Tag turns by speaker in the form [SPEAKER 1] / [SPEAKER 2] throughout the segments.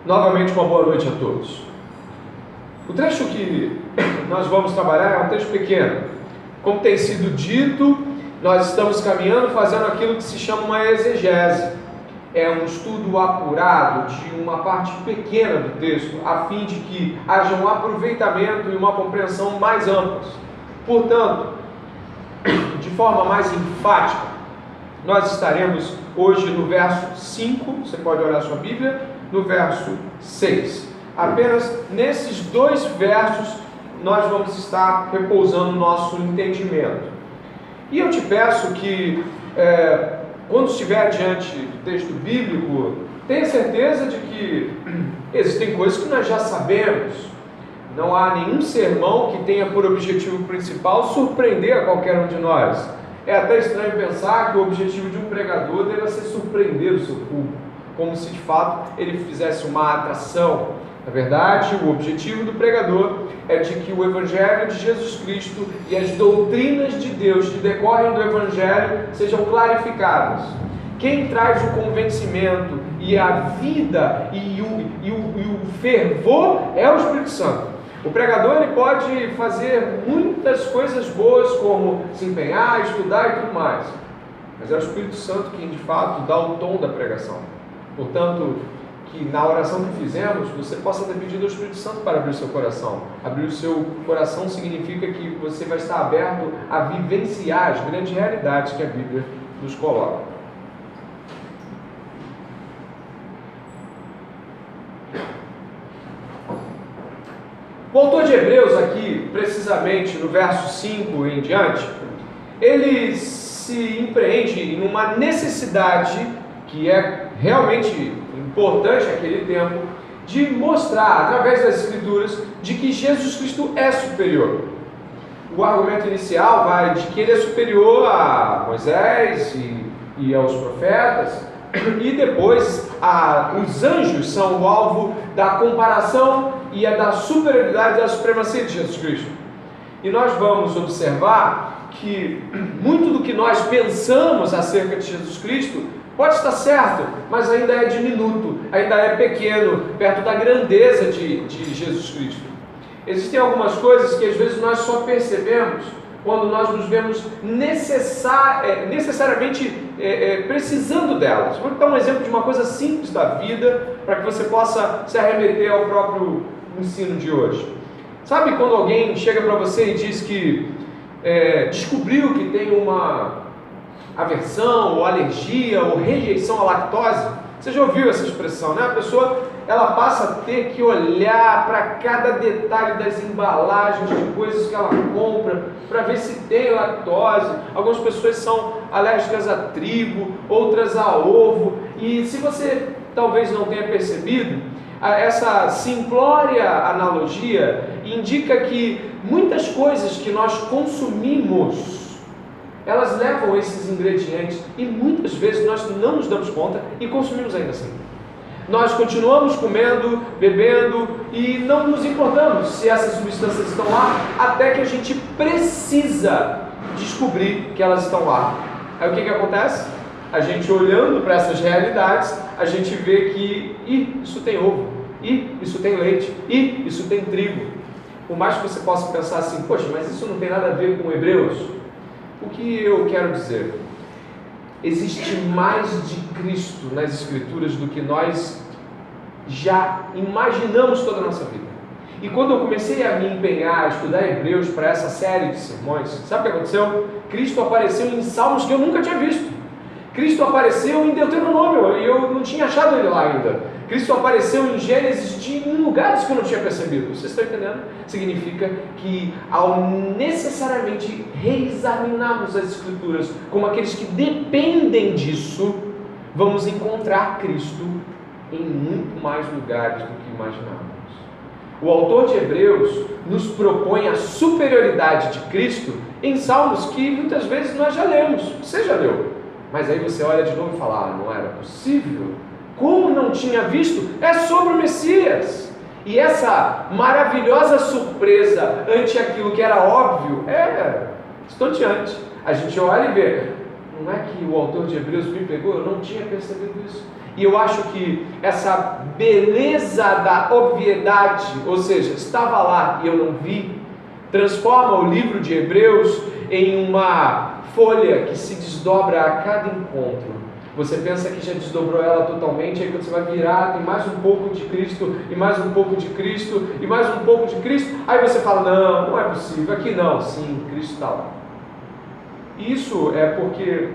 [SPEAKER 1] Novamente uma boa noite a todos. O trecho que nós vamos trabalhar é um trecho pequeno. Como tem sido dito, nós estamos caminhando fazendo aquilo que se chama uma exegese. É um estudo apurado de uma parte pequena do texto, a fim de que haja um aproveitamento e uma compreensão mais amplas. Portanto, de forma mais enfática, nós estaremos hoje no verso 5, você pode olhar a sua Bíblia, no verso 6. Apenas nesses dois versos nós vamos estar repousando o nosso entendimento. E eu te peço que, quando estiver diante do texto bíblico, tenha certeza de que existem coisas que nós já sabemos. Não há nenhum sermão que tenha por objetivo principal surpreender a qualquer um de nós. É até estranho pensar que o objetivo de um pregador deve ser surpreender o seu público, como se de fato ele fizesse uma atração. Na verdade, o objetivo do pregador é de que o Evangelho de Jesus Cristo e as doutrinas de Deus que decorrem do Evangelho sejam clarificadas. Quem traz o convencimento e a vida e o fervor é o Espírito Santo. O pregador ele pode fazer muitas coisas boas, como se empenhar, estudar e tudo mais, mas é o Espírito Santo quem de fato dá o tom da pregação. Portanto, que na oração que fizemos, você possa ter pedido ao Espírito Santo para abrir o seu coração. Abrir o seu coração significa que você vai estar aberto a vivenciar as grandes realidades que a Bíblia nos coloca. O autor de Hebreus aqui, precisamente no verso 5 em diante, ele se empreende em uma necessidade que é realmente importante naquele tempo, de mostrar, através das Escrituras, de que Jesus Cristo é superior. O argumento inicial vai de que ele é superior a Moisés e aos profetas, e depois os anjos são o alvo da comparação e da superioridade da supremacia de Jesus Cristo. E nós vamos observar que muito do que nós pensamos acerca de Jesus Cristo pode estar certo, mas ainda é diminuto, ainda é pequeno, perto da grandeza de Jesus Cristo. Existem algumas coisas que às vezes nós só percebemos quando nós nos vemos necessariamente precisando delas. Vou dar um exemplo de uma coisa simples da vida, para que você possa se arremeter ao próprio ensino de hoje. Sabe quando alguém chega para você e diz que descobriu que tem uma aversão, ou alergia, ou rejeição à lactose? Você já ouviu essa expressão, né? A pessoa, ela passa a ter que olhar para cada detalhe das embalagens de coisas que ela compra, para ver se tem lactose. Algumas pessoas são alérgicas a trigo, outras a ovo, e se você talvez não tenha percebido, essa simplória analogia indica que muitas coisas que nós consumimos, elas levam esses ingredientes e muitas vezes nós não nos damos conta e consumimos ainda assim. Nós continuamos comendo, bebendo e não nos importamos se essas substâncias estão lá, até que a gente precisa descobrir que elas estão lá. Aí o que acontece? A gente olhando para essas realidades, a gente vê que isso tem ovo, isso tem leite, isso tem trigo. Por mais que você possa pensar assim, poxa, mas isso não tem nada a ver com Hebreus. O que eu quero dizer? Existe mais de Cristo nas Escrituras do que nós já imaginamos toda a nossa vida. E quando eu comecei a me empenhar a estudar Hebreus para essa série de sermões, sabe o que aconteceu? Cristo apareceu em salmos que eu nunca tinha visto. Cristo apareceu em Deuteronômio e eu não tinha achado ele lá ainda. Cristo apareceu em Gênesis em lugares que eu não tinha percebido. Vocês estão entendendo? Significa que ao necessariamente reexaminarmos as Escrituras como aqueles que dependem disso, vamos encontrar Cristo em muito mais lugares do que imaginávamos. O autor de Hebreus nos propõe a superioridade de Cristo em salmos que muitas vezes nós já lemos. Você já leu, mas aí você olha de novo e fala, não era possível? Como não tinha visto? É sobre o Messias. E essa maravilhosa surpresa ante aquilo que era óbvio é estonteante. A gente olha e vê, não é que o autor de Hebreus me pegou, eu não tinha percebido isso. E eu acho que essa beleza da obviedade, ou seja, estava lá e eu não vi, transforma o livro de Hebreus em uma folha que se desdobra a cada encontro. Você pensa que já desdobrou ela totalmente, aí quando você vai virar, tem mais um pouco de Cristo, e mais um pouco de Cristo, e mais um pouco de Cristo, aí você fala, não é possível, aqui não, sim, Cristo está lá. Isso é porque,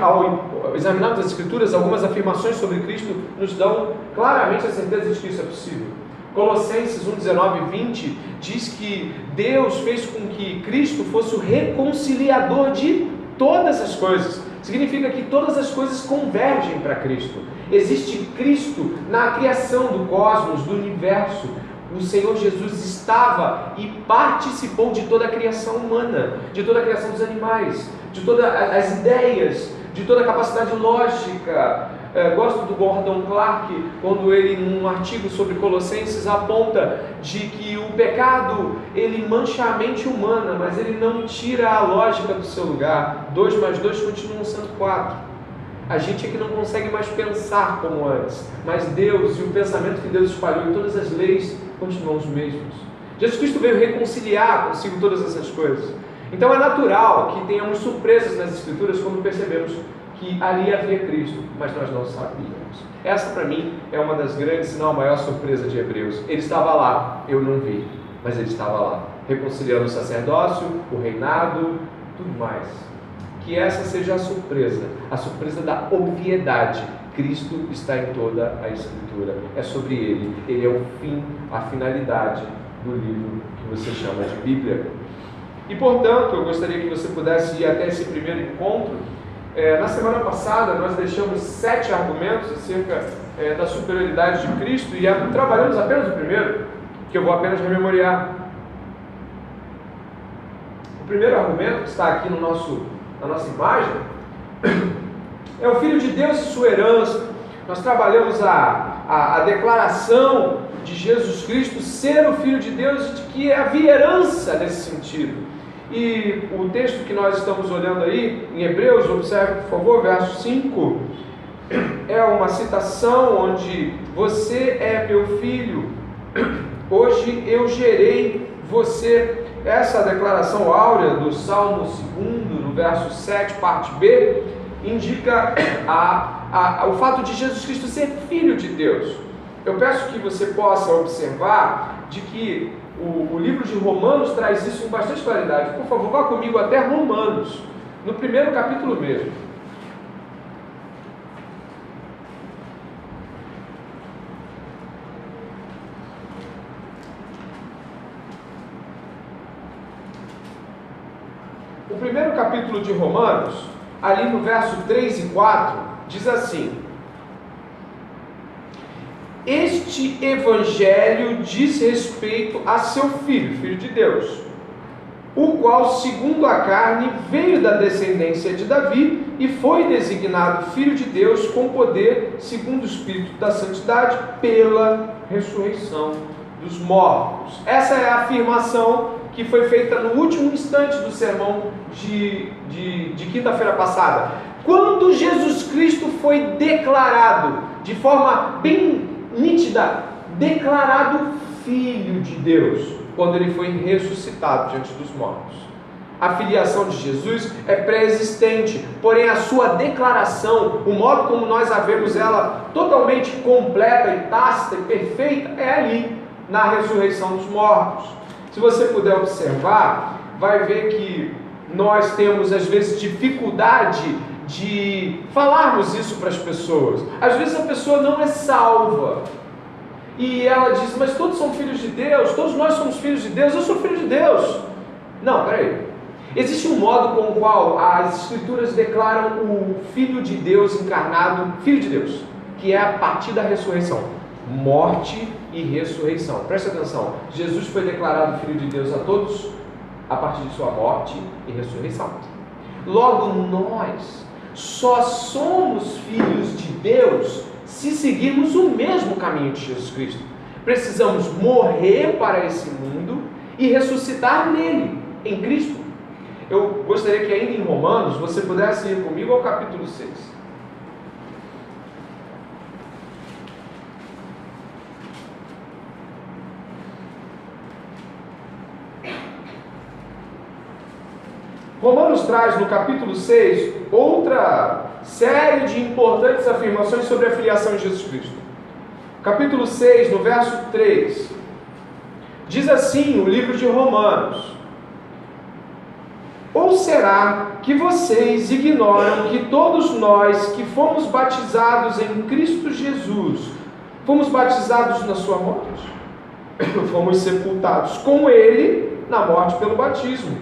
[SPEAKER 1] ao examinarmos as Escrituras, algumas afirmações sobre Cristo nos dão claramente a certeza de que isso é possível. Colossenses 1, 19 e 20 diz que Deus fez com que Cristo fosse o reconciliador de todas as coisas. Significa que todas as coisas convergem para Cristo. Existe Cristo na criação do cosmos, do universo. O Senhor Jesus estava e participou de toda a criação humana, de toda a criação dos animais, de todas as ideias, de toda a capacidade lógica. Gosto do Gordon Clark, quando ele, num artigo sobre Colossenses, aponta de que o pecado, ele mancha a mente humana, mas ele não tira a lógica do seu lugar. 2 mais 2 continuam sendo 4. A gente é que não consegue mais pensar como antes, mas Deus e o pensamento que Deus espalhou em todas as leis continuam os mesmos. Jesus Cristo veio reconciliar consigo todas essas coisas. Então é natural que tenhamos surpresas nas Escrituras quando percebemos que ali havia Cristo, mas nós não sabíamos. Essa para mim é uma das grandes, se não a maior surpresa de Hebreus. Ele estava lá, eu não vi, mas ele estava lá, reconciliando o sacerdócio, o reinado, tudo mais. Que essa seja a surpresa da obviedade. Cristo está em toda a Escritura, é sobre ele é o fim, a finalidade do livro que você chama de Bíblia. E portanto, eu gostaria que você pudesse ir até esse primeiro encontro. Na semana passada nós deixamos 7 argumentos acerca da superioridade de Cristo e trabalhamos apenas o primeiro, que eu vou apenas rememoriar. O primeiro argumento, que está aqui na nossa imagem, é o Filho de Deus e sua herança. Nós trabalhamos a declaração de Jesus Cristo ser o Filho de Deus, de que havia herança nesse sentido. E o texto que nós estamos olhando aí, em Hebreus, observe por favor, verso 5, é uma citação onde você é meu filho, hoje eu gerei você. Essa declaração áurea do Salmo 2, no verso 7, parte B, indica o fato de Jesus Cristo ser filho de Deus. Eu peço que você possa observar de que o livro de Romanos traz isso com bastante claridade. Por favor, vá comigo até Romanos, no primeiro capítulo mesmo. O primeiro capítulo de Romanos, ali no verso 3 e 4, diz assim: este evangelho diz respeito a seu filho, filho de Deus, o qual, segundo a carne, veio da descendência de Davi e foi designado filho de Deus com poder, segundo o Espírito da Santidade, pela ressurreição dos mortos. Essa é a afirmação que foi feita no último instante do sermão de quinta-feira passada. Quando Jesus Cristo foi declarado, de forma bem nítida, declarado Filho de Deus, quando ele foi ressuscitado diante dos mortos. A filiação de Jesus é pré-existente, porém a sua declaração, o modo como nós a vemos ela totalmente completa e tácita e perfeita, é ali, na ressurreição dos mortos. Se você puder observar, vai ver que nós temos às vezes dificuldade de falarmos isso para as pessoas. Às vezes a pessoa não é salva e ela diz, mas todos são filhos de Deus, todos nós somos filhos de Deus, eu sou filho de Deus. Não, peraí. Existe um modo com o qual as Escrituras declaram o Filho de Deus encarnado, Filho de Deus, que é a partir da ressurreição. Morte e ressurreição. Preste atenção, Jesus foi declarado Filho de Deus a todos a partir de sua morte e ressurreição. Logo, nós só somos filhos de Deus se seguirmos o mesmo caminho de Jesus Cristo. Precisamos morrer para esse mundo e ressuscitar nele, em Cristo. Eu gostaria que ainda em Romanos você pudesse ir comigo ao capítulo 6. Romanos traz no capítulo 6 outra série de importantes afirmações sobre a filiação em Jesus Cristo. Capítulo 6, no verso 3, diz assim o livro de Romanos: ou será que vocês ignoram que todos nós que fomos batizados em Cristo Jesus, fomos batizados na sua morte? Fomos sepultados com Ele na morte pelo batismo,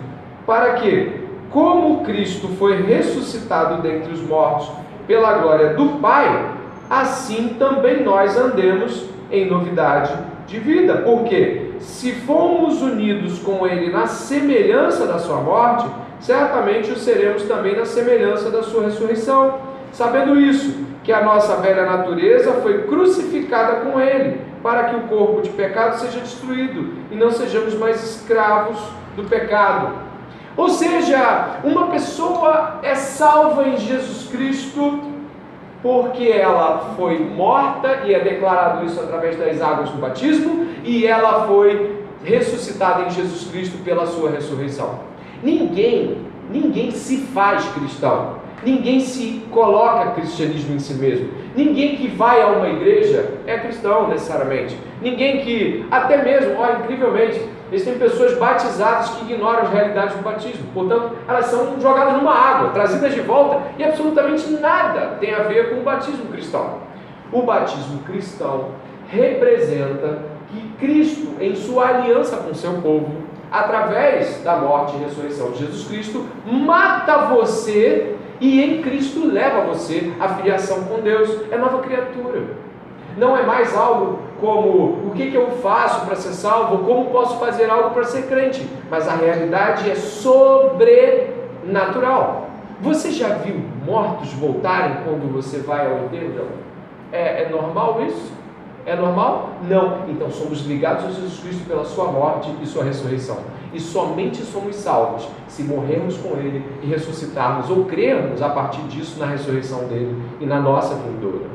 [SPEAKER 1] para que, como Cristo foi ressuscitado dentre os mortos pela glória do Pai, assim também nós andemos em novidade de vida. Porque se fomos unidos com Ele na semelhança da sua morte, certamente o seremos também na semelhança da sua ressurreição. Sabendo isso, que a nossa velha natureza foi crucificada com Ele, para que o corpo de pecado seja destruído e não sejamos mais escravos do pecado. Ou seja, uma pessoa é salva em Jesus Cristo porque ela foi morta, e é declarado isso através das águas do batismo, e ela foi ressuscitada em Jesus Cristo pela sua ressurreição. Ninguém se faz cristão, ninguém se coloca cristianismo em si mesmo, ninguém que vai a uma igreja é cristão necessariamente, ninguém que, até mesmo, olha, incrivelmente, existem pessoas batizadas que ignoram as realidades do batismo, portanto, elas são jogadas numa água, trazidas de volta, e absolutamente nada tem a ver com o batismo cristão. O batismo cristão representa que Cristo, em sua aliança com o seu povo, através da morte e ressurreição de Jesus Cristo, mata você e em Cristo leva você à filiação com Deus. É nova criatura. Não é mais algo como o que eu faço para ser salvo, ou como posso fazer algo para ser crente, mas a realidade é sobrenatural. Você já viu mortos voltarem quando você vai ao enterro? É normal isso? É normal? Não. Então somos ligados a Jesus Cristo pela sua morte e sua ressurreição. E somente somos salvos se morrermos com Ele e ressuscitarmos, ou crermos a partir disso na ressurreição dEle e na nossa vindoura.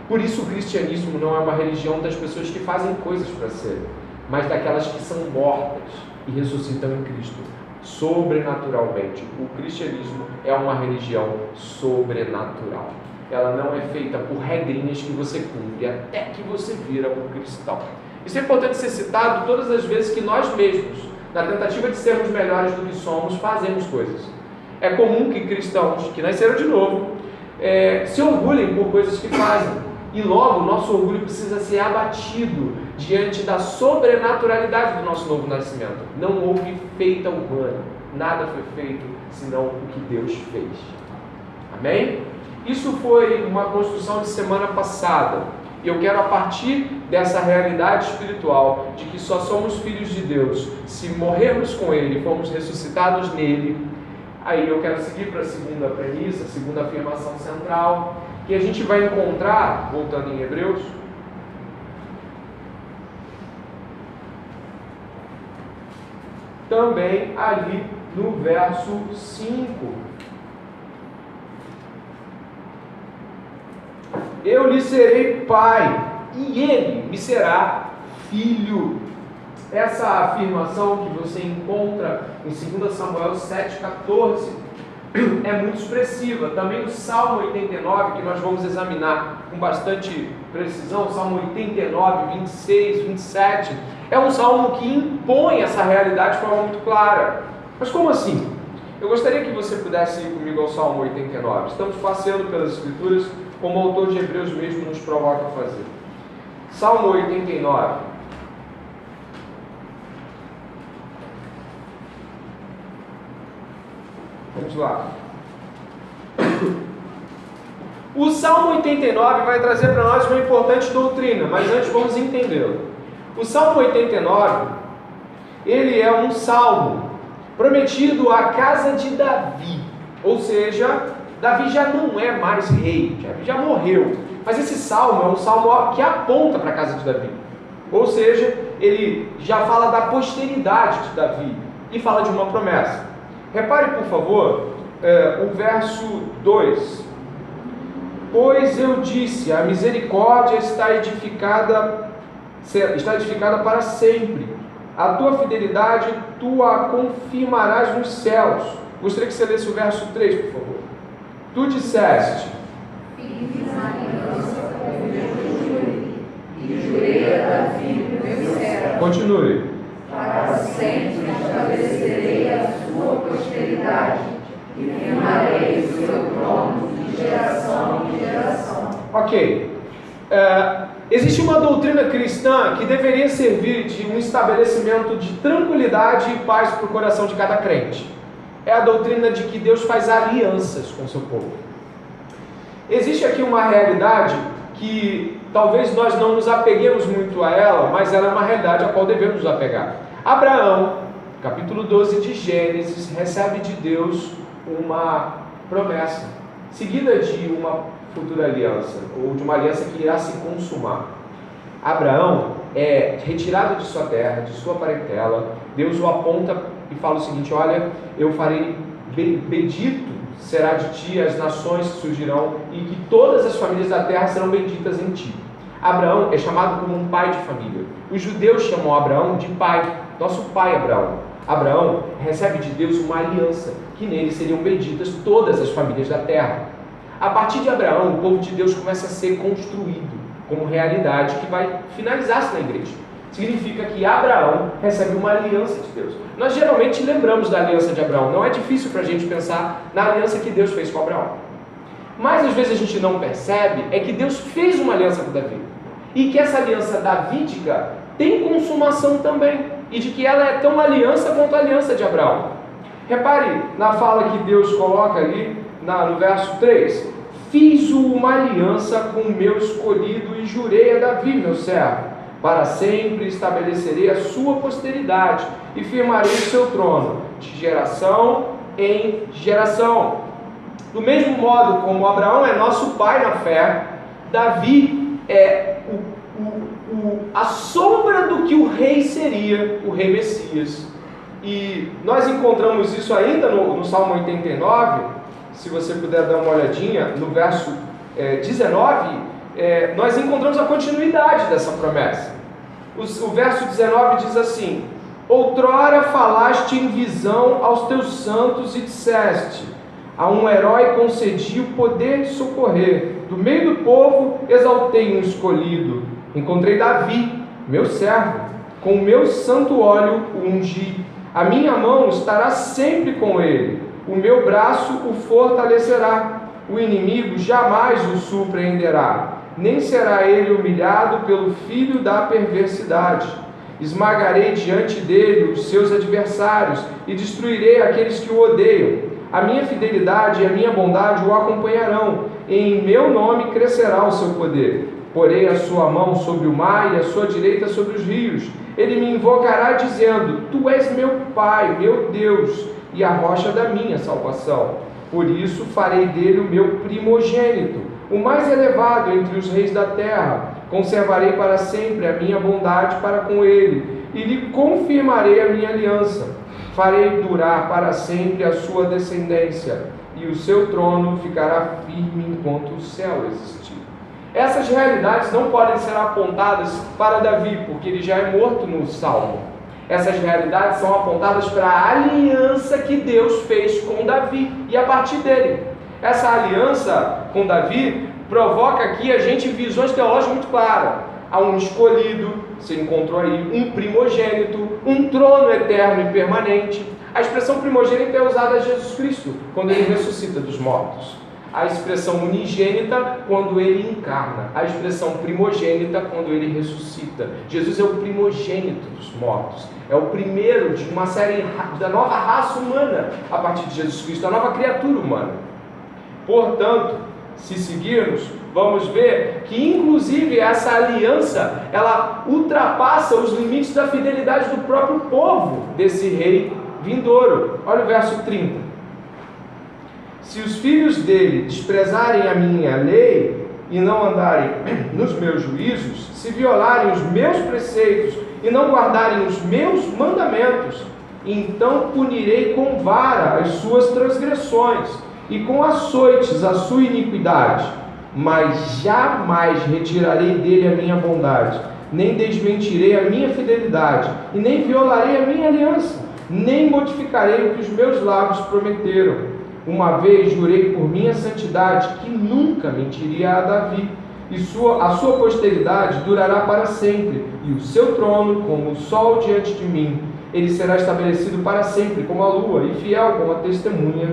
[SPEAKER 1] Por isso o cristianismo não é uma religião das pessoas que fazem coisas para ser, mas daquelas que são mortas e ressuscitam em Cristo, sobrenaturalmente. O cristianismo é uma religião sobrenatural. Ela não é feita por regrinhas que você cumpre até que você vira um cristão. Isso é importante ser citado todas as vezes que nós mesmos, na tentativa de sermos melhores do que somos, fazemos coisas. É comum que cristãos que nasceram de novo se orgulhem por coisas que fazem, e logo nosso orgulho precisa ser abatido diante da sobrenaturalidade do nosso novo nascimento. Não houve feita humana, nada foi feito senão o que Deus fez. Amém? Isso foi uma construção de semana passada, e eu quero, a partir dessa realidade espiritual de que só somos filhos de Deus se morrermos com Ele, fomos ressuscitados nele. Aí eu quero seguir para a segunda premissa, a segunda afirmação central, que a gente vai encontrar, voltando em Hebreus, também ali no verso 5. Eu lhe serei pai, e ele me será filho. Essa afirmação que você encontra em 2 Samuel 7,14 é muito expressiva. Também o Salmo 89, que nós vamos examinar com bastante precisão, o Salmo 89, 26, 27, é um salmo que impõe essa realidade de forma muito clara. Mas como assim? Eu gostaria que você pudesse ir comigo ao Salmo 89. Estamos passeando pelas Escrituras, como o autor de Hebreus mesmo nos provoca a fazer. Salmo 89. Vamos lá. O Salmo 89 vai trazer para nós uma importante doutrina, mas antes vamos entendê-lo. O Salmo 89, ele é um salmo prometido à casa de Davi, ou seja, Davi já não é mais rei, Davi já morreu, mas esse salmo é um salmo que aponta para a casa de Davi, ou seja, ele já fala da posteridade de Davi e fala de uma promessa. Repare, por favor, o verso 2. Pois eu disse, a misericórdia está edificada para sempre. A tua fidelidade, tu a confirmarás nos céus. Gostaria que você lesse o verso 3, por favor. Tu disseste:
[SPEAKER 2] fiz aliança com o meu júri, e jurei a Davi, meu servo.
[SPEAKER 1] Continue.
[SPEAKER 2] Para sempre estabelecerei a sua posteridade, e firmarei o seu trono de geração em geração.
[SPEAKER 1] Ok. Existe uma doutrina cristã que deveria servir de um estabelecimento de tranquilidade e paz para o coração de cada crente. É a doutrina de que Deus faz alianças com o seu povo. Existe aqui uma realidade que talvez nós não nos apeguemos muito a ela, mas ela é uma realidade a qual devemos nos apegar. Abraão, capítulo 12 de Gênesis, recebe de Deus uma promessa, seguida de uma futura aliança, ou de uma aliança que irá se consumar. Abraão é retirado de sua terra, de sua parentela. Deus o aponta e fala o seguinte: olha, eu farei, bendito será de ti as nações que surgirão, e que todas as famílias da terra serão benditas em ti. Abraão é chamado como um pai de família. Os judeus chamam Abraão de pai, nosso pai Abraão. Abraão recebe de Deus uma aliança, que nele seriam benditas todas as famílias da terra. A partir de Abraão, o povo de Deus começa a ser construído como realidade que vai finalizar-se na igreja. Significa que Abraão recebe uma aliança de Deus. Nós geralmente lembramos da aliança de Abraão. Não é difícil para a gente pensar na aliança que Deus fez com Abraão. Mas às vezes a gente não percebe é que Deus fez uma aliança com Davi. E que essa aliança davídica tem consumação também. E de que ela é tão aliança quanto a aliança de Abraão. Repare na fala que Deus coloca ali no verso 3. Fiz uma aliança com o meu escolhido e jurei a Davi, meu servo. Para sempre estabelecerei a sua posteridade e firmarei o seu trono, de geração em geração. Do mesmo modo como Abraão é nosso pai na fé, Davi é a sombra do que o rei seria, o rei Messias. E nós encontramos isso ainda no Salmo 89, se você puder dar uma olhadinha, no verso 19, nós encontramos a continuidade dessa promessa. O verso 19 diz assim: outrora falaste em visão aos teus santos e disseste: a um herói concedi o poder de socorrer, do meio do povo exaltei um escolhido, encontrei Davi, meu servo, com o meu santo óleo o ungi, a minha mão estará sempre com ele, o meu braço o fortalecerá, o inimigo jamais o surpreenderá, nem será ele humilhado pelo filho da perversidade. Esmagarei diante dele os seus adversários e destruirei aqueles que o odeiam. A minha fidelidade e a minha bondade o acompanharão, e em meu nome crescerá o seu poder. Porei a sua mão sobre o mar e a sua direita sobre os rios. Ele me invocará dizendo: tu és meu Pai, meu Deus, e a rocha da minha salvação. Por isso farei dele o meu primogênito, o mais elevado entre os reis da terra. Conservarei para sempre a minha bondade para com ele, e lhe confirmarei a minha aliança. Farei durar para sempre a sua descendência, e o seu trono ficará firme enquanto o céu existir. Essas realidades não podem ser apontadas para Davi, porque ele já é morto no Salmo. Essas realidades são apontadas para a aliança que Deus fez com Davi e a partir dele. Essa aliança com Davi provoca aqui a gente visões teológicas muito claras. Há um escolhido, você encontrou aí um primogênito, um trono eterno e permanente. A expressão primogênito é usada a Jesus Cristo, quando ele ressuscita dos mortos. A expressão unigênita, quando ele encarna. A expressão primogênita, quando ele ressuscita. Jesus é o primogênito dos mortos. É o primeiro de uma série da nova raça humana a partir de Jesus Cristo, a nova criatura humana. Portanto, se seguirmos, vamos ver que inclusive essa aliança, ela ultrapassa os limites da fidelidade do próprio povo desse rei vindouro. Olha o verso 30. Se os filhos dele desprezarem a minha lei e não andarem nos meus juízos, se violarem os meus preceitos e não guardarem os meus mandamentos, então punirei com vara as suas transgressões, e com açoites a sua iniquidade, mas jamais retirarei dele a minha bondade, nem desmentirei a minha fidelidade, e nem violarei a minha aliança, nem modificarei o que os meus lábios prometeram. Uma vez jurei por minha santidade, que nunca mentiria a Davi, e a sua posteridade durará para sempre, e o seu trono como o sol diante de mim. Ele será estabelecido para sempre como a lua, e fiel como a testemunha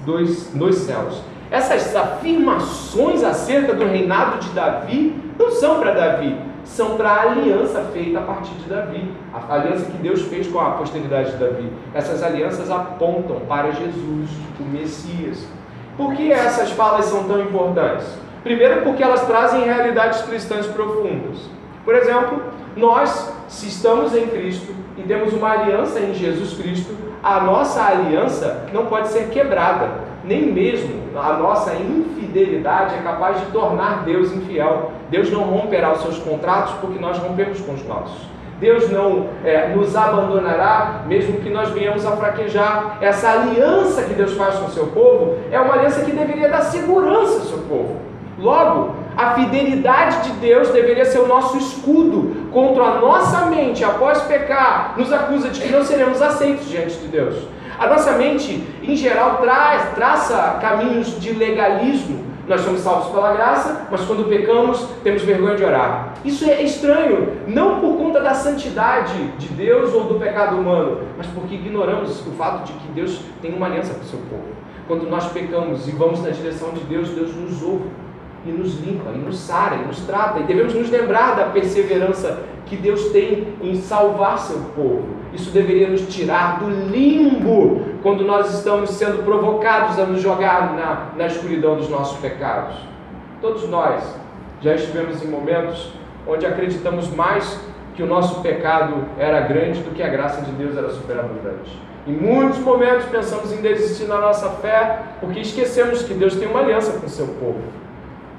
[SPEAKER 1] dos céus. Essas afirmações acerca do reinado de Davi não são para Davi, são para a aliança feita a partir de Davi, a aliança que Deus fez com a posteridade de Davi. Essas alianças apontam para Jesus, o Messias. Por que essas falas são tão importantes? Primeiro, porque elas trazem realidades cristãs profundas. Por exemplo, nós, se estamos em Cristo e temos uma aliança em Jesus Cristo, a nossa aliança não pode ser quebrada. Nem mesmo a nossa infidelidade é capaz de tornar Deus infiel. Deus não romperá os seus contratos porque nós rompemos com os nossos. Deus não nos abandonará mesmo que nós venhamos a fraquejar. Essa aliança que Deus faz com o seu povo é uma aliança que deveria dar segurança ao seu povo. Logo, a fidelidade de Deus deveria ser o nosso escudo contra a nossa mente, após pecar, nos acusa de que não seremos aceitos diante de Deus. A nossa mente, em geral, traça caminhos de legalismo. Nós somos salvos pela graça, mas quando pecamos, temos vergonha de orar. Isso é estranho, não por conta da santidade de Deus ou do pecado humano, mas porque ignoramos o fato de que Deus tem uma aliança com o seu povo. Quando nós pecamos e vamos na direção de Deus, Deus nos ouve e nos limpa, e nos sara, e nos trata, e devemos nos lembrar da perseverança que Deus tem em salvar seu povo. Isso deveria nos tirar do limbo quando nós estamos sendo provocados a nos jogar na escuridão dos nossos pecados. Todos nós já estivemos em momentos onde acreditamos mais que o nosso pecado era grande do que a graça de Deus era superabundante. Em muitos momentos pensamos em desistir na nossa fé porque esquecemos que Deus tem uma aliança com o seu povo.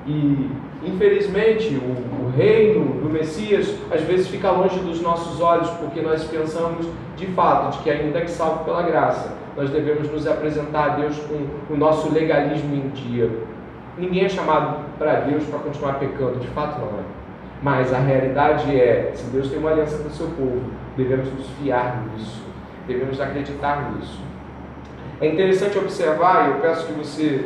[SPEAKER 1] E, infelizmente, o reino do Messias às vezes fica longe dos nossos olhos, porque nós pensamos de fato de que, ainda que salvo pela graça, nós devemos nos apresentar a Deus com o nosso legalismo em dia. Ninguém é chamado para Deus para continuar pecando, de fato não é. Mas a realidade é, se Deus tem uma aliança com o seu povo, devemos nos fiar nisso, devemos acreditar nisso. É interessante observar, e eu peço que você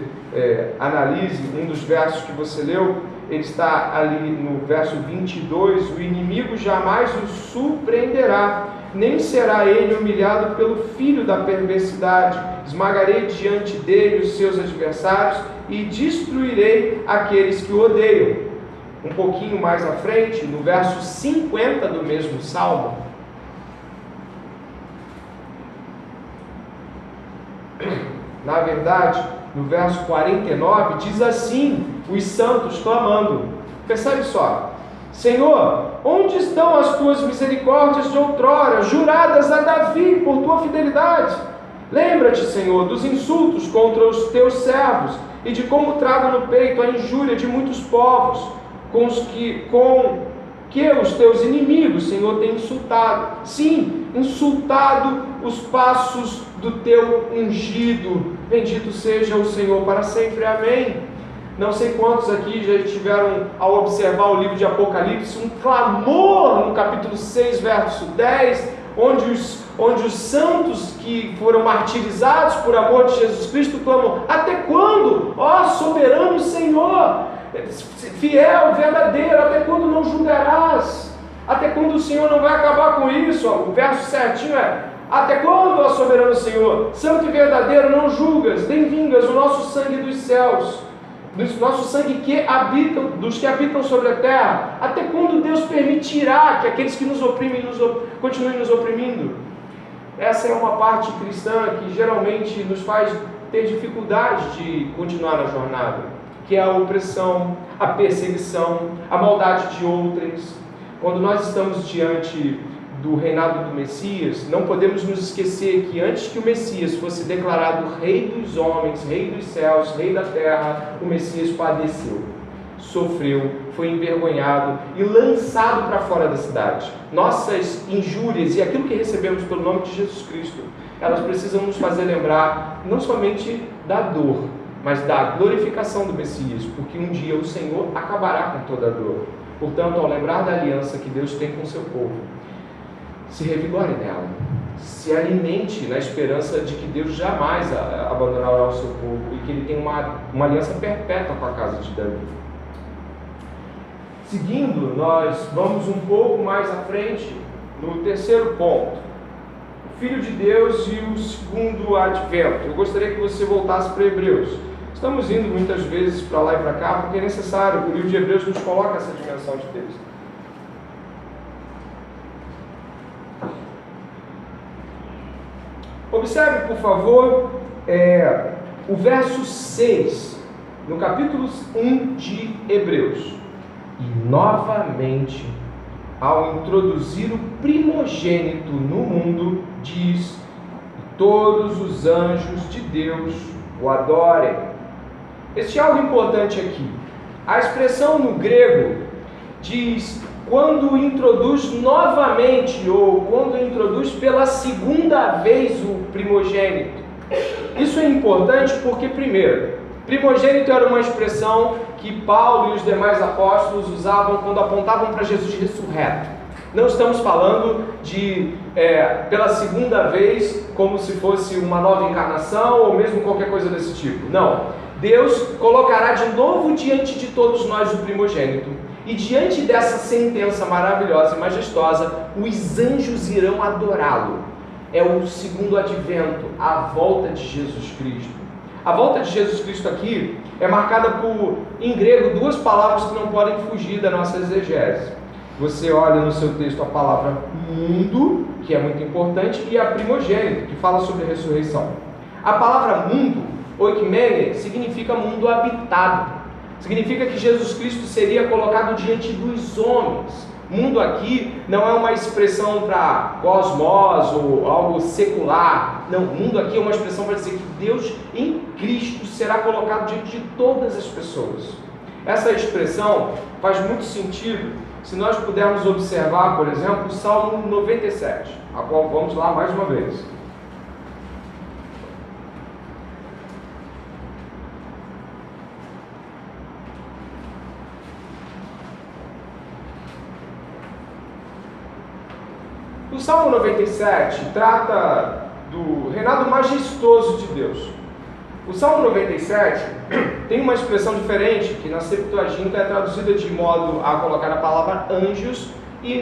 [SPEAKER 1] analise um dos versos que você leu. Ele está ali no verso 22, o inimigo jamais o surpreenderá, nem será ele humilhado pelo filho da perversidade. Esmagarei diante dele os seus adversários e destruirei aqueles que o odeiam. Um pouquinho mais à frente, no verso 50 do mesmo salmo, na verdade, no verso 49, diz assim, os santos clamando. Percebe só: Senhor, onde estão as tuas misericórdias de outrora, juradas a Davi por tua fidelidade? Lembra-te, Senhor, dos insultos contra os teus servos e de como trago no peito a injúria de muitos povos, com que os teus inimigos, Senhor, têm insultado. Sim, insultado os passos do teu ungido. Bendito seja o Senhor para sempre. Amém. Não sei quantos aqui já tiveram, ao observar o livro de Apocalipse, um clamor no capítulo 6, verso 10, onde os santos que foram martirizados por amor de Jesus Cristo clamam: até quando, ó soberano Senhor, fiel, verdadeiro, até quando não julgarás? Até quando o Senhor não vai acabar com isso? O verso certinho é: até quando, ó soberano Senhor, santo e verdadeiro, não julgas, nem vingas o nosso sangue dos céus, do nosso sangue dos que habitam sobre a terra? Até quando Deus permitirá que aqueles que nos oprimem continuem nos oprimindo? Essa é uma parte cristã que geralmente nos faz ter dificuldade de continuar na jornada, que é a opressão, a perseguição, a maldade de outrens. Quando nós estamos diante do reinado do Messias, não podemos nos esquecer que antes que o Messias fosse declarado Rei dos homens, Rei dos céus, Rei da terra, o Messias padeceu, sofreu, foi envergonhado e lançado para fora da cidade. Nossas injúrias e aquilo que recebemos pelo nome de Jesus Cristo, elas precisam nos fazer lembrar não somente da dor, mas da glorificação do Messias, porque um dia o Senhor acabará com toda a dor. Portanto, ao lembrar da aliança que Deus tem com o seu povo, se revigore nela, se alimente na esperança de que Deus jamais abandonará o seu povo e que Ele tem uma aliança perpétua com a casa de Davi. Seguindo, nós vamos um pouco mais à frente no terceiro ponto, o Filho de Deus e o segundo advento. Eu gostaria que você voltasse para Hebreus. Estamos indo muitas vezes para lá e para cá porque é necessário, o livro de Hebreus nos coloca essa dimensão de texto. Observe, por favor, o verso 6, no capítulo 1 de Hebreus. E novamente, ao introduzir o primogênito no mundo, diz: e todos os anjos de Deus o adorem. Este é algo importante aqui. A expressão no grego diz quando introduz novamente ou quando introduz pela segunda vez o primogênito. Isso é importante porque, primeiro, primogênito era uma expressão que Paulo e os demais apóstolos usavam quando apontavam para Jesus ressurreto. Não estamos falando de pela segunda vez como se fosse uma nova encarnação ou mesmo qualquer coisa desse tipo. Não. Deus colocará de novo diante de todos nós o primogênito. E diante dessa sentença maravilhosa e majestosa, os anjos irão adorá-lo. É o segundo advento, a volta de Jesus Cristo. A volta de Jesus Cristo aqui é marcada por, em grego, duas palavras que não podem fugir da nossa exegese. Você olha no seu texto a palavra mundo, que é muito importante, e a primogênito, que fala sobre a ressurreição. A palavra mundo, oikmene, significa mundo habitado. Significa que Jesus Cristo seria colocado diante dos homens. Mundo aqui não é uma expressão para cosmos ou algo secular. Não, mundo aqui é uma expressão para dizer que Deus em Cristo será colocado diante de todas as pessoas. Essa expressão faz muito sentido se nós pudermos observar, por exemplo, o Salmo 97, a qual vamos lá mais uma vez. O Salmo 97 trata do reinado majestoso de Deus. O Salmo 97 tem uma expressão diferente, que na Septuaginta é traduzida de modo a colocar a palavra anjos e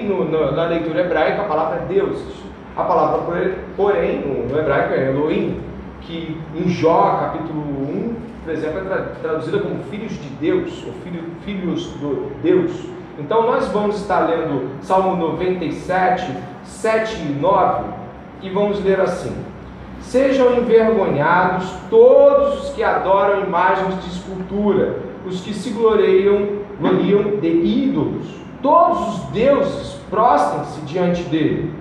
[SPEAKER 1] na leitura hebraica a palavra deuses. A palavra, porém, no hebraico é Elohim, que em Jó, capítulo 1, por exemplo, é traduzida como filhos de Deus, ou filhos do Deus. Então nós vamos estar lendo Salmo 97, 7 e 9, e vamos ler assim: sejam envergonhados todos os que adoram imagens de escultura, os que se gloriam de ídolos. Todos os deuses prostrem-se diante dele.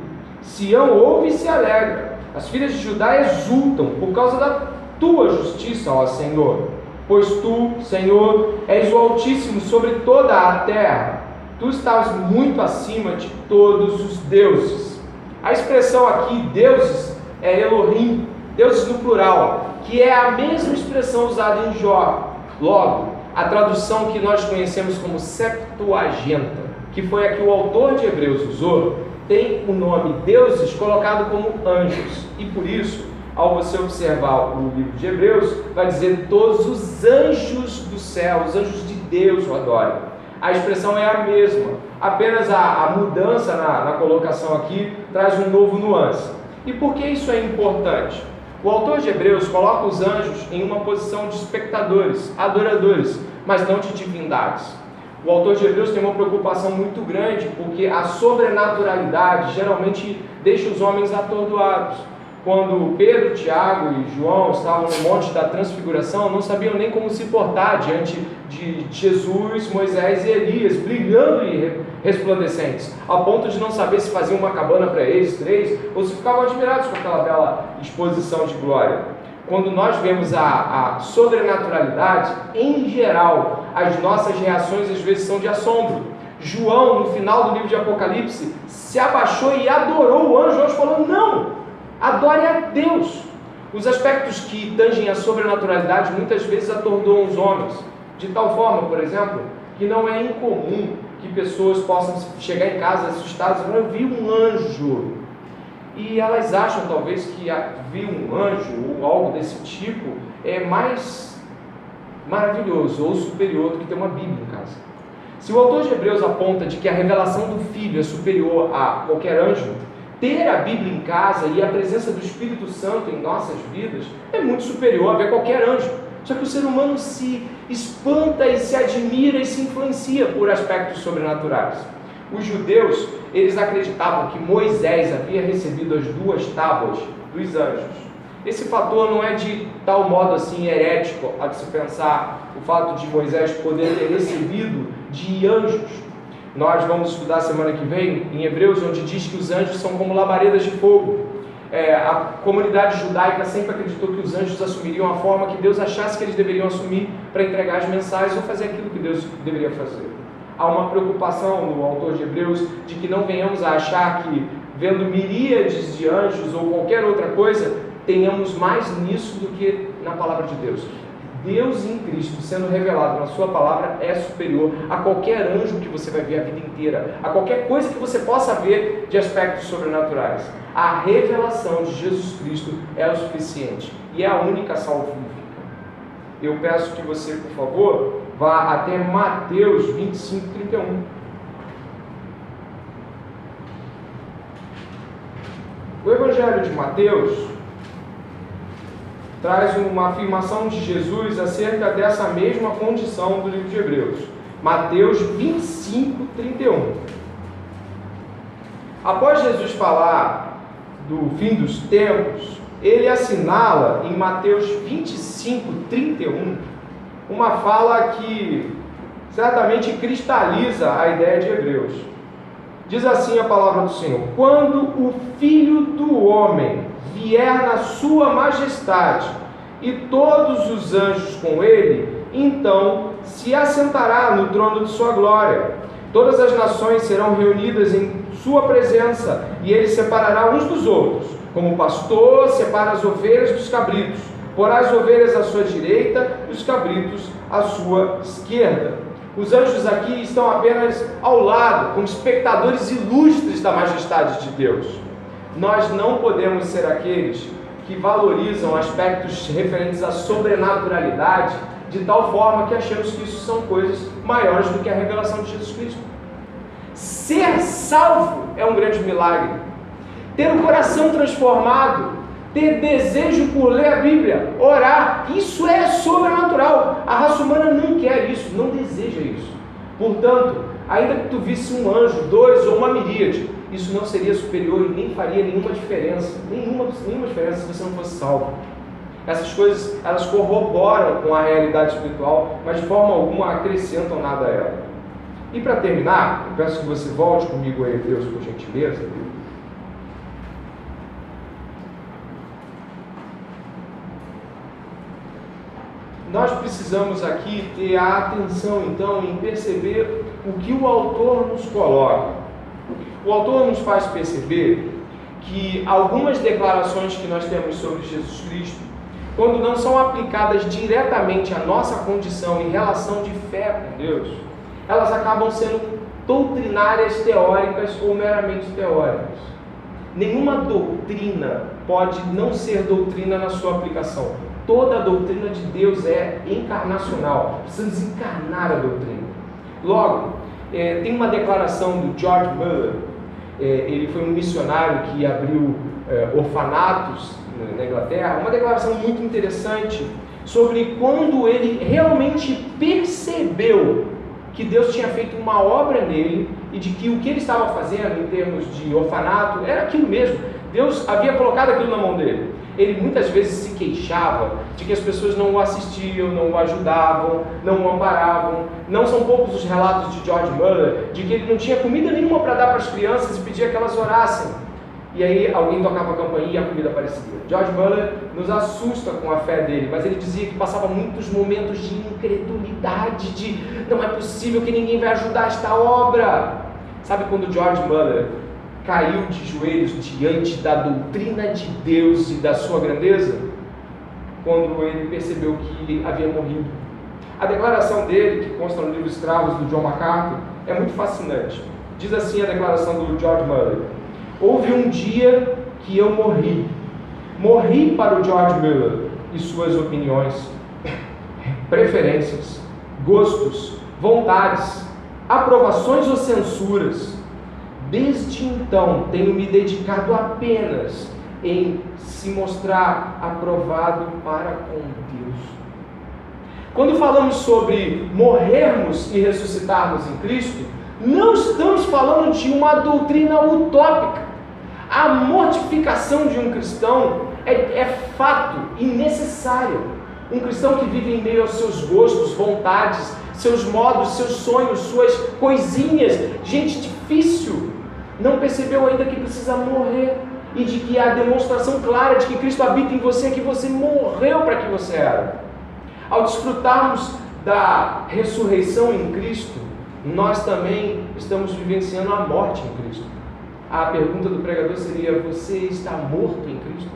[SPEAKER 1] Sião ouve e se alegra. As filhas de Judá exultam por causa da tua justiça, ó Senhor. Pois tu, Senhor, és o Altíssimo sobre toda a terra. Tu estás muito acima de todos os deuses. A expressão aqui, deuses, é Elohim, deuses no plural, que é a mesma expressão usada em Jó. Logo, a tradução que nós conhecemos como Septuaginta, que foi a que o autor de Hebreus usou, tem o nome deuses colocado como anjos. E por isso, ao você observar o livro de Hebreus, vai dizer todos os anjos do céu, os anjos de Deus o adorem. A expressão é a mesma, apenas a mudança na colocação aqui traz um novo nuance. E por que isso é importante? O autor de Hebreus coloca os anjos em uma posição de espectadores, adoradores, mas não de divindades. O autor de Hebreus tem uma preocupação muito grande, porque a sobrenaturalidade geralmente deixa os homens atordoados. Quando Pedro, Tiago e João estavam no Monte da Transfiguração, não sabiam nem como se portar diante de Jesus, Moisés e Elias, brilhando e resplandecentes, a ponto de não saber se faziam uma cabana para eles três, ou se ficavam admirados com aquela bela exposição de glória. quando nós vemos a sobrenaturalidade, em geral, as nossas reações às vezes são de assombro. João, no final do livro de Apocalipse, se abaixou e adorou o anjo. O anjo falou: não, adore a Deus. Os aspectos que tangem a sobrenaturalidade muitas vezes atordoam os homens, de tal forma, por exemplo, que não é incomum que pessoas possam chegar em casa assustadas e falar: eu vi um anjo. E elas acham talvez que ver um anjo ou algo desse tipo é mais maravilhoso ou superior do que ter uma Bíblia em casa. Se o autor de Hebreus aponta de que a revelação do Filho é superior a qualquer anjo, ter a Bíblia em casa e a presença do Espírito Santo em nossas vidas é muito superior a ver qualquer anjo. Só que o ser humano se espanta e se admira e se influencia por aspectos sobrenaturais. Os judeus, eles acreditavam que Moisés havia recebido as 2 tábuas dos anjos. Esse fator não é de tal modo assim herético a de se pensar o fato de Moisés poder ter recebido de anjos. Nós vamos estudar semana que vem em Hebreus, onde diz que os anjos são como labaredas de fogo. A comunidade judaica sempre acreditou que os anjos assumiriam a forma que Deus achasse que eles deveriam assumir para entregar as mensagens ou fazer aquilo que Deus deveria fazer. Há uma preocupação no autor de Hebreus de que não venhamos a achar que, vendo miríades de anjos ou qualquer outra coisa, tenhamos mais nisso do que na palavra de Deus. Deus em Cristo sendo revelado na sua palavra é superior a qualquer anjo que você vai ver a vida inteira, a qualquer coisa que você possa ver de aspectos sobrenaturais. A revelação de Jesus Cristo é o suficiente e é a única salvífica. Eu peço que você, por favor, vá até Mateus 25, 31. O Evangelho de Mateus traz uma afirmação de Jesus acerca dessa mesma condição do livro de Hebreus. Mateus 25, 31. Após Jesus falar do fim dos tempos, ele assinala em Mateus 25, 31, uma fala que certamente cristaliza a ideia de Hebreus. Diz assim a palavra do Senhor: quando o Filho do Homem vier na sua majestade e todos os anjos com ele, então se assentará no trono de sua glória. Todas as nações serão reunidas em sua presença e ele separará uns dos outros, como o pastor separa as ovelhas dos cabritos. Porá as ovelhas à sua direita e os cabritos à sua esquerda. Os anjos aqui estão apenas ao lado, como espectadores ilustres da majestade de Deus. Nós não podemos ser aqueles que valorizam aspectos referentes à sobrenaturalidade de tal forma que achamos que isso são coisas maiores do que a revelação de Jesus Cristo. Ser salvo é um grande milagre. Ter o coração transformado, ter desejo por ler a Bíblia, orar, isso é sobrenatural. A raça humana não quer isso, não deseja isso. Portanto, ainda que tu visse um anjo, 2 ou uma miríade, isso não seria superior e nem faria nenhuma diferença se você não fosse salvo. Essas coisas, elas corroboram com a realidade espiritual, mas de forma alguma acrescentam nada a ela. E para terminar, eu peço que você volte comigo a Hebreus, por gentileza. Nós precisamos aqui ter a atenção, então, em perceber o que o autor nos coloca. O autor nos faz perceber que algumas declarações que nós temos sobre Jesus Cristo, quando não são aplicadas diretamente à nossa condição em relação de fé com Deus, elas acabam sendo doutrinárias teóricas ou meramente teóricas. Nenhuma doutrina pode não ser doutrina na sua aplicação. Toda a doutrina de Deus é encarnacional. Precisamos encarnar a doutrina. Logo, tem uma declaração do George Muller. Ele foi um missionário que abriu orfanatos na Inglaterra. Uma declaração muito interessante sobre quando ele realmente percebeu que Deus tinha feito uma obra nele e de que o que ele estava fazendo em termos de orfanato era aquilo mesmo. Deus havia colocado aquilo na mão dele. Ele muitas vezes se queixava de que as pessoas não o assistiam, não o ajudavam, não o amparavam. Não são poucos os relatos de George Muller de que ele não tinha comida nenhuma para dar para as crianças e pedia que elas orassem. e aí alguém tocava a campainha e a comida aparecia. George Muller nos assusta com a fé dele, mas ele dizia que passava muitos momentos de incredulidade, de não é possível que ninguém vai ajudar esta obra. Sabe quando George Muller caiu de joelhos diante da doutrina de Deus e da sua grandeza? Quando ele percebeu que ele havia morrido. A declaração dele, que consta no livro Escravos, do John MacArthur, é muito fascinante. Diz assim a declaração do George Muller: houve um dia que eu morri. Morri para o George Muller e suas opiniões, preferências, gostos, vontades, aprovações ou censuras. Desde então tenho me dedicado apenas em se mostrar aprovado para com Deus. Quando falamos sobre morrermos e ressuscitarmos em Cristo, não estamos falando de uma doutrina utópica. A mortificação de um cristão é fato e necessário. Um cristão que vive em meio aos seus gostos, vontades, seus modos, seus sonhos, suas coisinhas, gente difícil, não percebeu ainda que precisa morrer e de que a demonstração clara de que Cristo habita em você é que você morreu para que você era. Ao desfrutarmos da ressurreição em Cristo, nós também estamos vivenciando a morte em Cristo. A pergunta do pregador seria: você está morto em Cristo?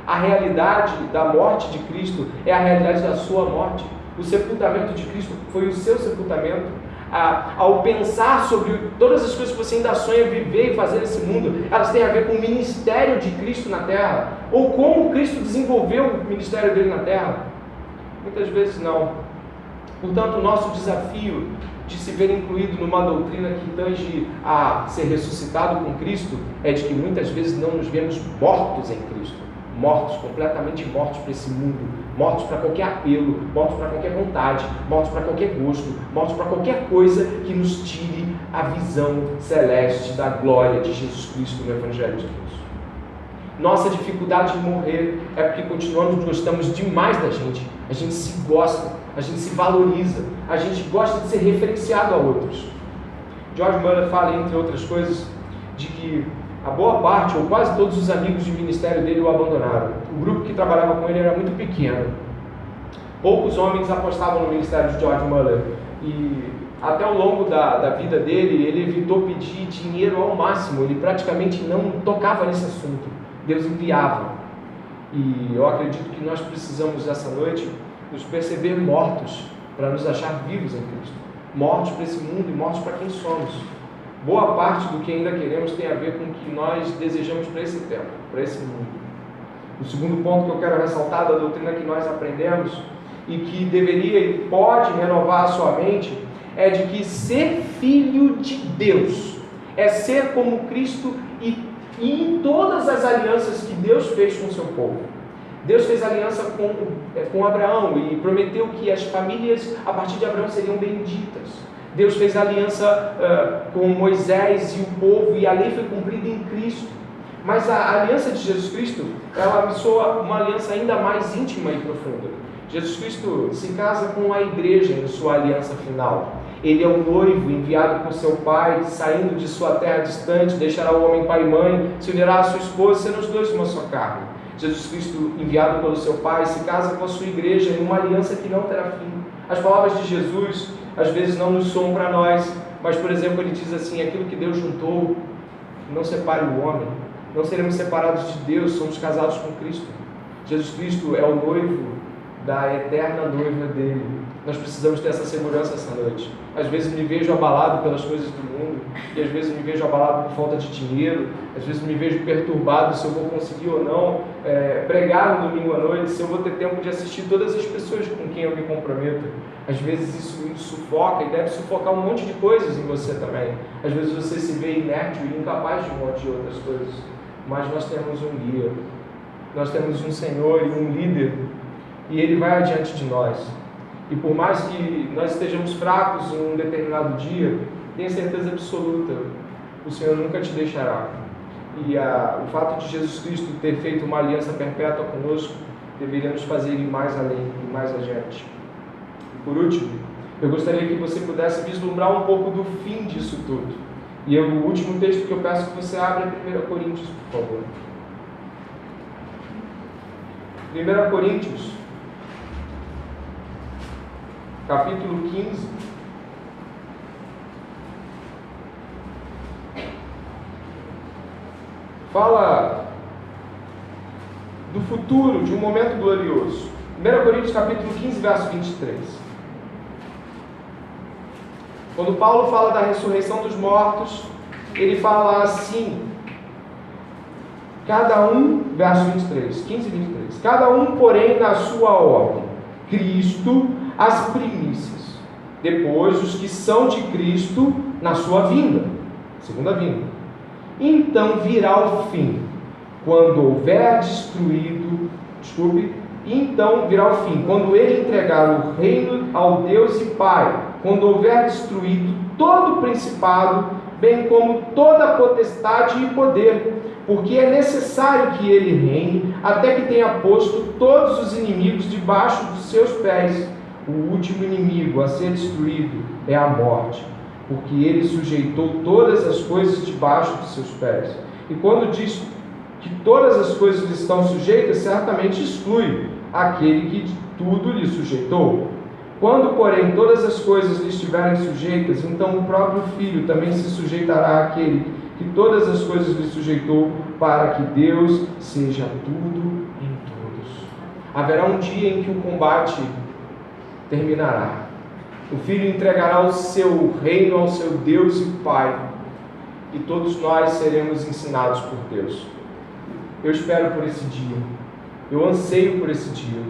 [SPEAKER 1] A realidade da morte de Cristo é a realidade da sua morte. O sepultamento de Cristo foi o seu sepultamento. Ao pensar sobre todas as coisas que você ainda sonha viver e fazer nesse mundo, elas têm a ver com o ministério de Cristo na Terra, ou como Cristo desenvolveu o ministério dele na Terra? Muitas vezes não. Portanto, o nosso desafio de se ver incluído numa doutrina que tange a ser ressuscitado com Cristo é de que muitas vezes não nos vemos mortos em Cristo, mortos, completamente mortos para esse mundo, mortos para qualquer apelo, mortos para qualquer vontade, mortos para qualquer gosto, mortos para qualquer coisa que nos tire a visão celeste da glória de Jesus Cristo no Evangelho de Deus. Nossa dificuldade em morrer é porque gostamos demais da gente. A gente se gosta, a gente se valoriza, a gente gosta de ser referenciado a outros. George Muller fala, entre outras coisas, de que a boa parte, ou quase todos os amigos de ministério dele o abandonaram. O grupo que trabalhava com ele era muito pequeno. Poucos homens apostavam no ministério de George Muller. E até ao longo da vida dele, ele evitou pedir dinheiro ao máximo. Ele praticamente não tocava nesse assunto. Deus enviava. E eu acredito que nós precisamos, essa noite, nos perceber mortos para nos achar vivos em Cristo. Mortos para esse mundo e mortos para quem somos. Boa parte do que ainda queremos tem a ver com o que nós desejamos para esse tempo, para esse mundo. O segundo ponto que eu quero ressaltar da doutrina que nós aprendemos e que deveria e pode renovar a sua mente é de que ser filho de Deus é ser como Cristo e em todas as alianças que Deus fez com o seu povo. Deus fez aliança com Abraão e prometeu que as famílias a partir de Abraão seriam benditas. Deus fez aliança com Moisés e o povo, e a lei foi cumprida em Cristo. Mas a aliança de Jesus Cristo, ela me soa uma aliança ainda mais íntima e profunda. Jesus Cristo se casa com a igreja em sua aliança final. Ele é o noivo enviado por seu pai, saindo de sua terra distante, deixará o homem pai e mãe, se unirá à sua esposa, serão os dois uma só carne. Jesus Cristo, enviado pelo seu pai, se casa com a sua igreja em uma aliança que não terá fim. As palavras de Jesus às vezes não nos soam para nós, mas, por exemplo, ele diz assim: aquilo que Deus juntou, não separe o homem. Não seremos separados de Deus, somos casados com Cristo. Jesus Cristo é o noivo da eterna noiva dele. Nós precisamos ter essa segurança essa noite. Às vezes me vejo abalado pelas coisas do mundo, e às vezes me vejo abalado por falta de dinheiro, às vezes me vejo perturbado se eu vou conseguir ou não pregar no domingo à noite, se eu vou ter tempo de assistir todas as pessoas com quem eu me comprometo. Às vezes isso sufoca e deve sufocar um monte de coisas em você também. Às vezes você se vê inértil e incapaz de um monte de outras coisas. Mas nós temos um guia, nós temos um Senhor e um líder, e Ele vai adiante de nós. E por mais que nós estejamos fracos em um determinado dia, tenha certeza absoluta, o Senhor nunca te deixará. E o fato de Jesus Cristo ter feito uma aliança perpétua conosco deveria nos fazer ir mais além e mais adiante. E por último, eu gostaria que você pudesse vislumbrar um pouco do fim disso tudo. E o último texto que eu peço que você abra é 1 Coríntios, por favor. 1 Coríntios, capítulo 15. Fala do futuro, de um momento glorioso. 1 Coríntios, capítulo 15, verso 23. Quando Paulo fala da ressurreição dos mortos, ele fala assim, cada um, verso 23, 15 e 23, cada um, porém, na sua ordem, Cristo, as primícias, depois os que são de Cristo, na sua vinda, segunda vinda. Então virá o fim, quando houver destruído, então virá o fim, quando ele entregar o reino ao Deus e Pai, quando houver destruído todo o principado, bem como toda a potestade e poder, porque é necessário que ele reine, até que tenha posto todos os inimigos debaixo dos seus pés. O último inimigo a ser destruído é a morte, porque ele sujeitou todas as coisas debaixo dos seus pés. E quando diz que todas as coisas lhe estão sujeitas, certamente exclui aquele que tudo lhe sujeitou. Quando, porém, todas as coisas lhe estiverem sujeitas, então o próprio Filho também se sujeitará àquele que todas as coisas lhe sujeitou, para que Deus seja tudo em todos. Haverá um dia em que o combate terminará. O Filho entregará o seu reino ao seu Deus e Pai, e todos nós seremos ensinados por Deus. Eu espero por esse dia. Eu anseio por esse dia.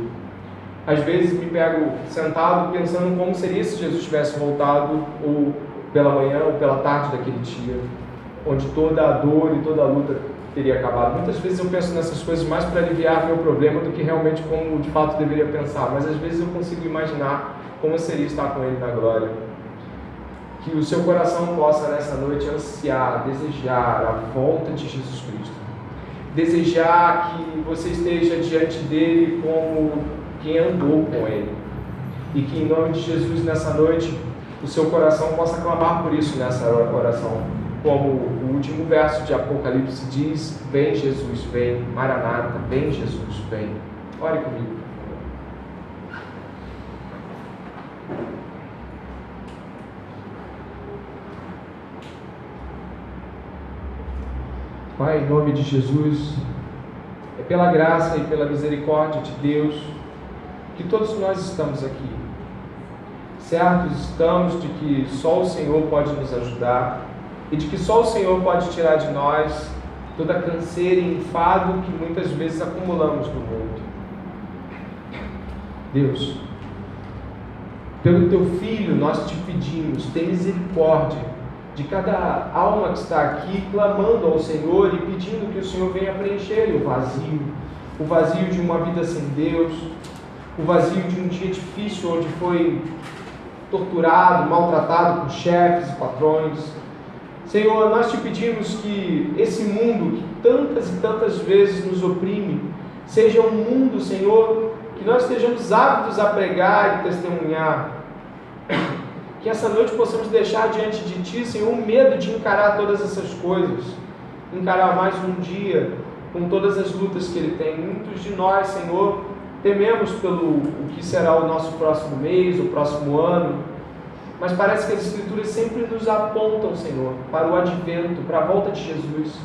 [SPEAKER 1] Às vezes me pego sentado pensando como seria se Jesus tivesse voltado, ou pela manhã ou pela tarde daquele dia, onde toda a dor e toda a luta teria acabado. Muitas vezes eu penso nessas coisas mais para aliviar meu problema do que realmente como de fato deveria pensar, mas às vezes eu consigo imaginar como seria estar com Ele na glória. Que o seu coração possa nessa noite ansiar, desejar a volta de Jesus Cristo. Desejar que você esteja diante dele como quem andou com ele. E que em nome de Jesus nessa noite o seu coração possa clamar por isso nessa oração. Como o último verso de Apocalipse diz: vem Jesus, vem, Maranata, vem Jesus, vem. Ore comigo. Pai, em nome de Jesus, é pela graça e pela misericórdia de Deus que todos nós estamos aqui. Certos estamos de que só o Senhor pode nos ajudar e de que só o Senhor pode tirar de nós toda a canseira e enfado que muitas vezes acumulamos no mundo. Deus, pelo Teu Filho nós te pedimos, tem misericórdia de cada alma que está aqui clamando ao Senhor e pedindo que o Senhor venha preencher o vazio de uma vida sem Deus, o vazio de um dia difícil onde foi torturado, maltratado por chefes e patrões. Senhor, nós te pedimos que esse mundo que tantas e tantas vezes nos oprime, seja um mundo, Senhor, que nós estejamos aptos a pregar e testemunhar. Que essa noite possamos deixar diante de Ti, Senhor, o medo de encarar todas essas coisas, encarar mais um dia com todas as lutas que Ele tem. Muitos de nós, Senhor, tememos pelo o que será o nosso próximo mês, o próximo ano, mas parece que as Escrituras sempre nos apontam, Senhor, para o advento, para a volta de Jesus.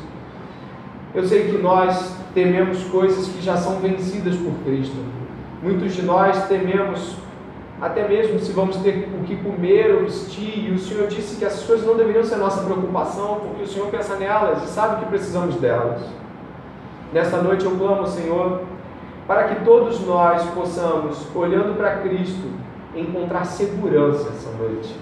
[SPEAKER 1] Eu sei que nós tememos coisas que já são vencidas por Cristo. Muitos de nós tememos até mesmo se vamos ter o que comer ou vestir, e o Senhor disse que essas coisas não deveriam ser nossa preocupação, porque o Senhor pensa nelas e sabe que precisamos delas. Nesta noite eu clamo, Senhor, para que todos nós possamos, olhando para Cristo, encontrar segurança essa noite.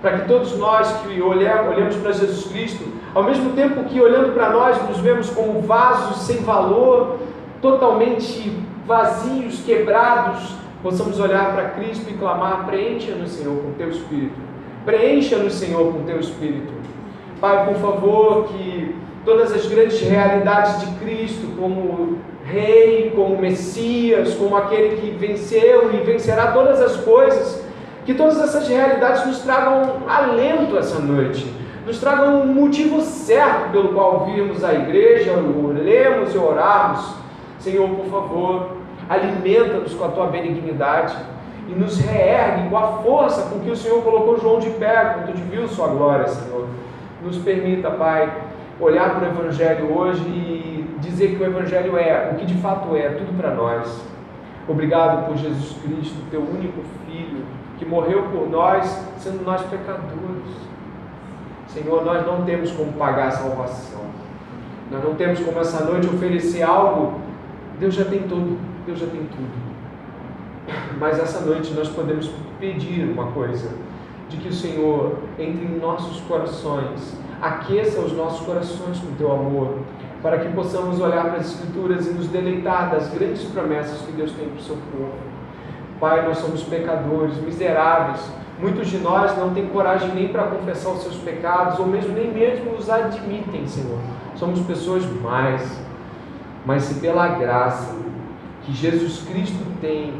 [SPEAKER 1] Para que todos nós que olhamos para Jesus Cristo, ao mesmo tempo que olhando para nós nos vemos como vasos sem valor, totalmente vazios, quebrados, possamos olhar para Cristo e clamar: preencha-nos, Senhor, com Teu Espírito. Preencha-nos, Senhor, com Teu Espírito. Pai, por favor, que todas as grandes realidades de Cristo, como Rei, como Messias, como aquele que venceu e vencerá todas as coisas, que todas essas realidades nos tragam alento essa noite, nos traga um motivo certo pelo qual virmos à igreja, lemos e orarmos. Senhor, por favor, alimenta-nos com a tua benignidade e nos reergue com a força com que o Senhor colocou João de pé, quando te viu sua glória, Senhor. Nos permita, Pai, olhar para o Evangelho hoje e dizer que o Evangelho é o que de fato é, tudo para nós. Obrigado por Jesus Cristo, teu único Filho, que morreu por nós, sendo nós pecadores. Senhor, nós não temos como pagar a salvação. Nós não temos como essa noite oferecer algo. Deus já tem tudo, Deus já tem tudo. Mas essa noite nós podemos pedir uma coisa, de que o Senhor entre em nossos corações, aqueça os nossos corações com teu amor, para que possamos olhar para as Escrituras e nos deleitar das grandes promessas que Deus tem para o seu povo. Pai, nós somos pecadores, miseráveis. Muitos de nós não têm coragem nem para confessar os seus pecados, ou mesmo nem mesmo os admitem, Senhor. Somos pessoas más. Mas se pela graça que Jesus Cristo tem,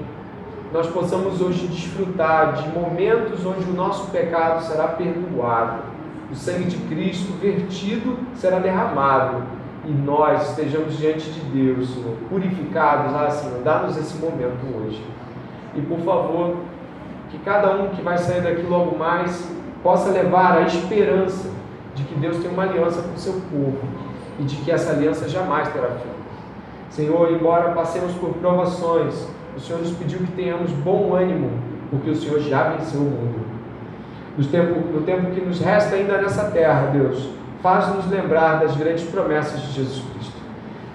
[SPEAKER 1] nós possamos hoje desfrutar de momentos onde o nosso pecado será perdoado, o sangue de Cristo vertido será derramado, e nós estejamos diante de Deus, Senhor, purificados. Senhor, dá-nos esse momento hoje. E por favor, que cada um que vai sair daqui logo mais possa levar a esperança de que Deus tem uma aliança com o seu povo e de que essa aliança jamais terá fim. Senhor, embora passemos por provações, o Senhor nos pediu que tenhamos bom ânimo, porque o Senhor já venceu o mundo. No tempo que nos resta ainda nessa terra, Deus, faz-nos lembrar das grandes promessas de Jesus Cristo,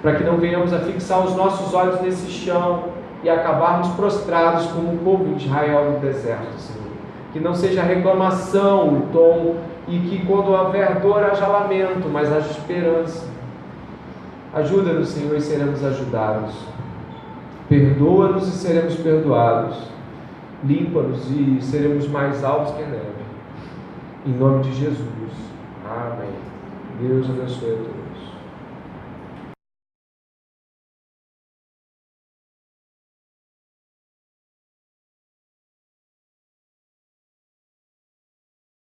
[SPEAKER 1] para que não venhamos a fixar os nossos olhos nesse chão e acabarmos prostrados como o povo de Israel no deserto, Senhor. Que não seja reclamação o tom, e que quando houver dor haja lamento, mas haja esperança. Ajuda-nos, Senhor, e seremos ajudados. Perdoa-nos e seremos perdoados. Limpa-nos e seremos mais altos que a neve. Em nome de Jesus. Amém. Deus abençoe a todos.